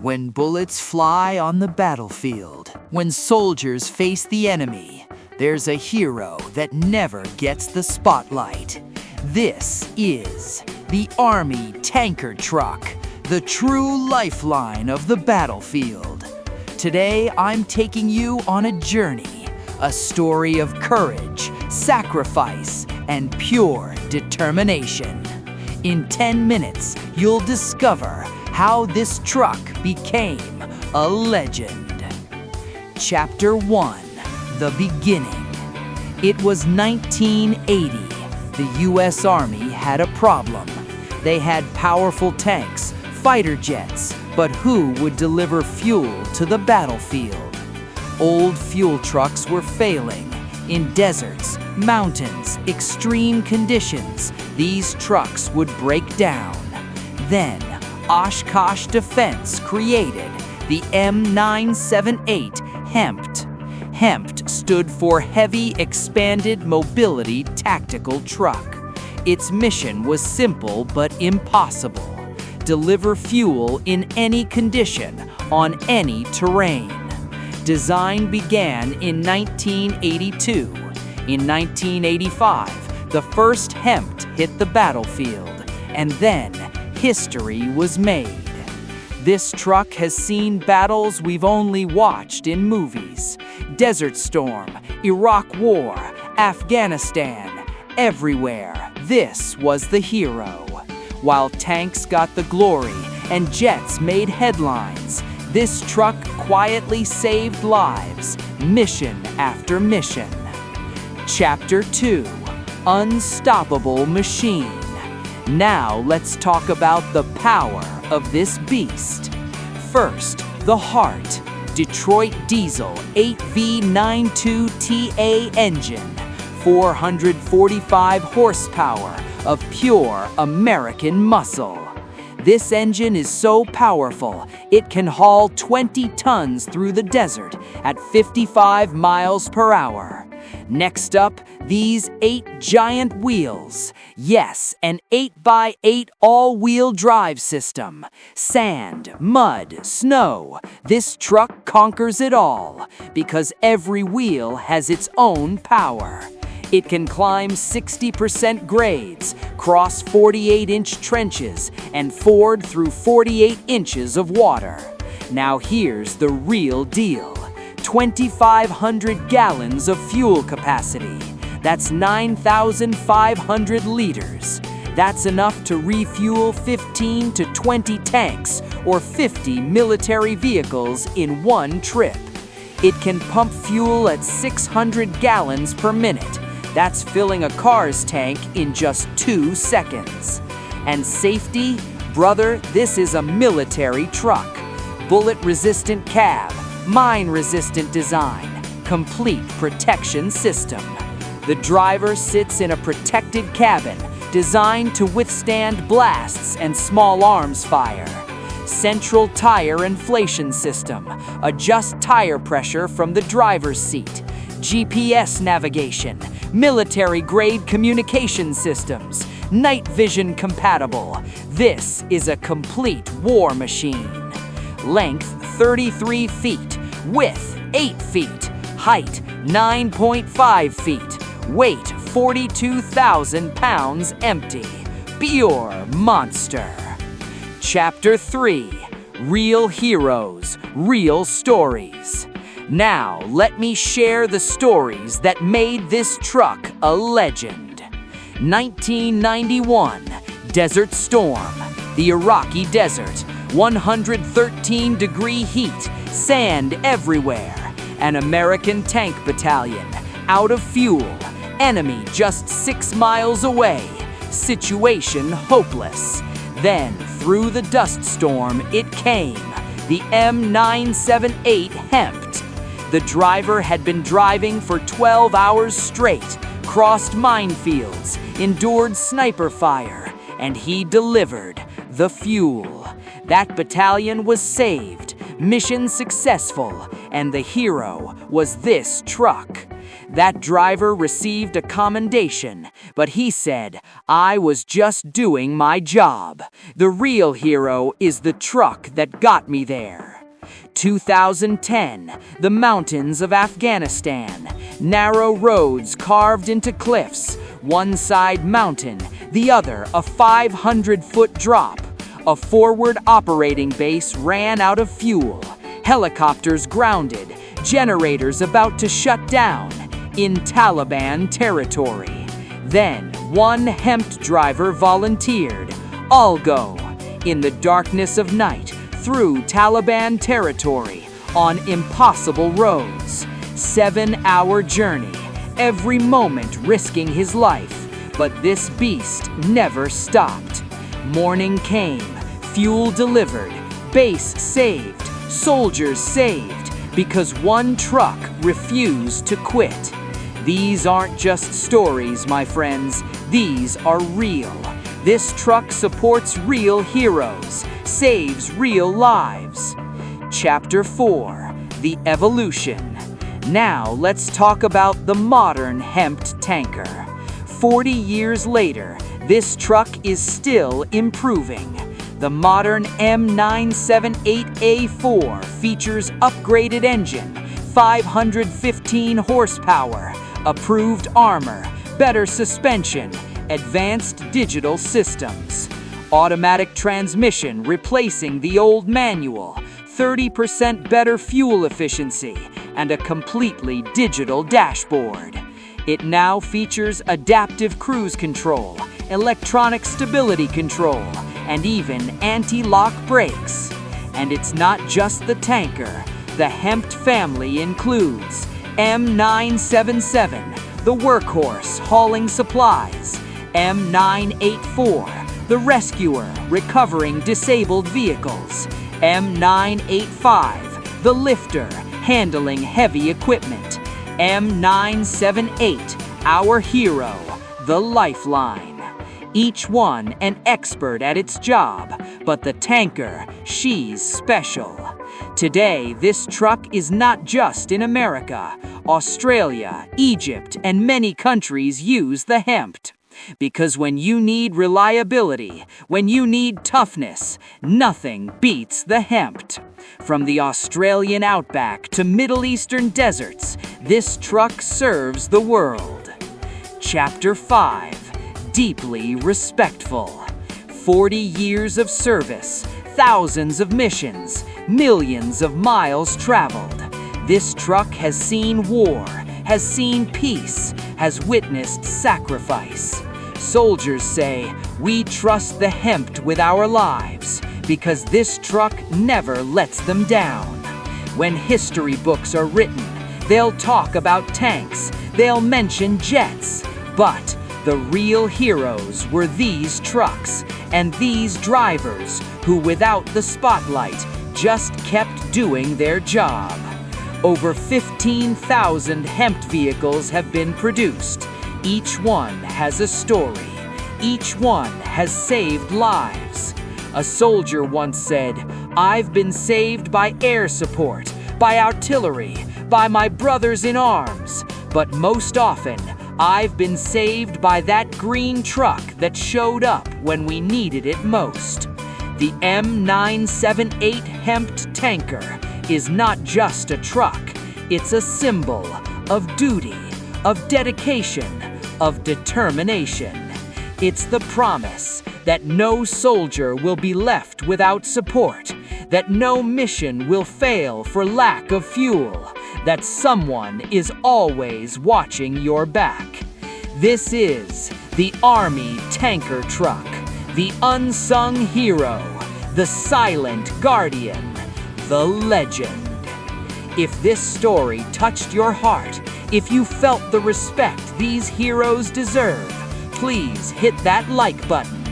When bullets fly on the battlefield, when soldiers face the enemy, there's a hero that never gets the spotlight. This is the Army Tanker Truck, the true lifeline of the battlefield. Today, I'm taking you on a journey, a story of courage, sacrifice, and pure determination. In 10 minutes, you'll discover how this truck became a legend. Chapter 1, The Beginning. It was 1980. The U.S. Army had a problem. They had powerful tanks, fighter jets, but who would deliver fuel to the battlefield? Old fuel trucks were failing. In deserts, mountains, extreme conditions, these trucks would break down. Then, Oshkosh Defense created the M978 HEMTT. HEMTT stood for Heavy Expanded Mobility Tactical Truck. Its mission was simple but impossible: deliver fuel in any condition, on any terrain. Design began in 1982. In 1985, the first HEMTT hit the battlefield, and then history was made. This truck has seen battles we've only watched in movies. Desert Storm, Iraq War, Afghanistan, everywhere, this was the hero. While tanks got the glory and jets made headlines, this truck quietly saved lives, mission after mission. Chapter 2, Unstoppable Machine. Now let's talk about the power of this beast. First, the heart. Detroit Diesel 8V92TA engine, 445 horsepower of pure American muscle. This engine is so powerful, it can haul 20 tons through the desert at 55 miles per hour. Next up, these 8 giant wheels. Yes, an 8x8 all-wheel drive system. Sand, mud, snow. This truck conquers it all because every wheel has its own power. It can climb 60% grades, cross 48-inch trenches, and ford through 48 inches of water. Now here's the real deal. 2,500 gallons of fuel capacity. That's 9,500 liters. That's enough to refuel 15 to 20 tanks or 50 military vehicles in one trip. It can pump fuel at 600 gallons per minute. That's filling a car's tank in just 2 seconds. And safety? Brother, this is a military truck. Bullet-resistant cab, mine-resistant design, complete protection system. The driver sits in a protected cabin designed to withstand blasts and small arms fire. Central tire inflation system. Adjust tire pressure from the driver's seat. GPS navigation. Military-grade communication systems. Night vision compatible. This is a complete war machine. Length 33 feet. Width 8 feet. Height 9.5 feet. Weight 42,000 pounds empty. Pure monster. Chapter 3, Real Heroes, Real Stories. Now let me share the stories that made this truck a legend. 1991, Desert Storm, the Iraqi desert, 113-degree heat, sand everywhere. An American tank battalion, out of fuel, enemy just 6 miles away, situation hopeless. Then, through the dust storm, it came, the M978 HEMTT. The driver had been driving for 12 hours straight, crossed minefields, endured sniper fire, and he delivered the fuel. That battalion was saved, mission successful, and the hero was this truck. That driver received a commendation, but he said, "I was just doing my job. The real hero is the truck that got me there." 2010, the mountains of Afghanistan. Narrow roads carved into cliffs, one side mountain, the other a 500-foot drop. A forward operating base ran out of fuel. Helicopters grounded, generators about to shut down in Taliban territory. Then one HEMTT driver volunteered. "I'll go." In the darkness of night, through Taliban territory, on impossible roads. 7-hour journey, every moment risking his life. But this beast never stopped. Morning came, fuel delivered, base saved, soldiers saved, because one truck refused to quit. These aren't just stories, my friends. These are real. This truck supports real heroes, saves real lives. Chapter 4, The Evolution. Now let's talk about the modern HEMTT tanker. 40 years later, this truck is still improving. The modern M978A4 features upgraded engine, 515 horsepower, approved armor, better suspension, advanced digital systems. Automatic transmission replacing the old manual, 30% better fuel efficiency, and a completely digital dashboard. It now features adaptive cruise control, electronic stability control, and even anti-lock brakes. And it's not just the tanker. The HEMTT family includes M977, the workhorse hauling supplies, M984, the rescuer recovering disabled vehicles, M985, the lifter handling heavy equipment, M978, our hero, the Lifeline. Each one an expert at its job, but the tanker, she's special. Today, this truck is not just in America. Australia, Egypt, and many countries use the HEMTT. Because when you need reliability, when you need toughness, nothing beats the HEMTT. From the Australian outback to Middle Eastern deserts, this truck serves the world. Chapter 5, Deeply Respectful. 40 years of service, thousands of missions, millions of miles traveled. This truck has seen war, has seen peace, has witnessed sacrifice. Soldiers say, "We trust the HEMTT with our lives," because this truck never lets them down. When history books are written, they'll talk about tanks, they'll mention jets, but the real heroes were these trucks and these drivers who, without the spotlight, just kept doing their job. Over 15,000 HEMTT vehicles have been produced. Each one has a story. Each one has saved lives. A soldier once said, "I've been saved by air support, by artillery, by my brothers in arms, but most often, I've been saved by that green truck that showed up when we needed it most." The M978 HEMTT tanker is not just a truck. It's a symbol of duty, of dedication, of determination. It's the promise that no soldier will be left without support, that no mission will fail for lack of fuel, that someone is always watching your back. This is the Army tanker truck, the unsung hero, the silent guardian, the legend. If this story touched your heart, if you felt the respect these heroes deserve, please hit that like button.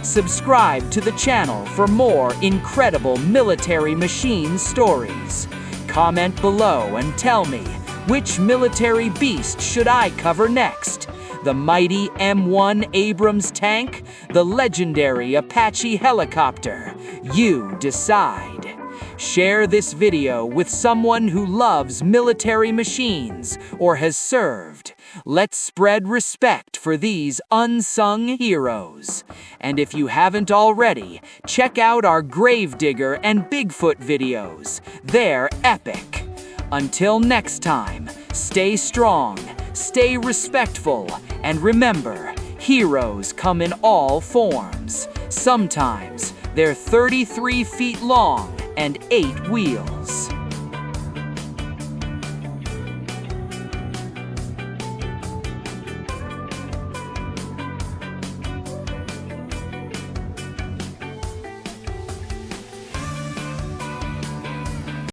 Subscribe to the channel for more incredible military machine stories. Comment below and tell me, which military beast should I cover next? The mighty M1 Abrams tank? The legendary Apache helicopter? You decide. Share this video with someone who loves military machines or has served. Let's spread respect for these unsung heroes. And if you haven't already, check out our Gravedigger and Bigfoot videos. They're epic. Until next time, stay strong, stay respectful, and remember, heroes come in all forms. Sometimes they're 33 feet long and 8 wheels.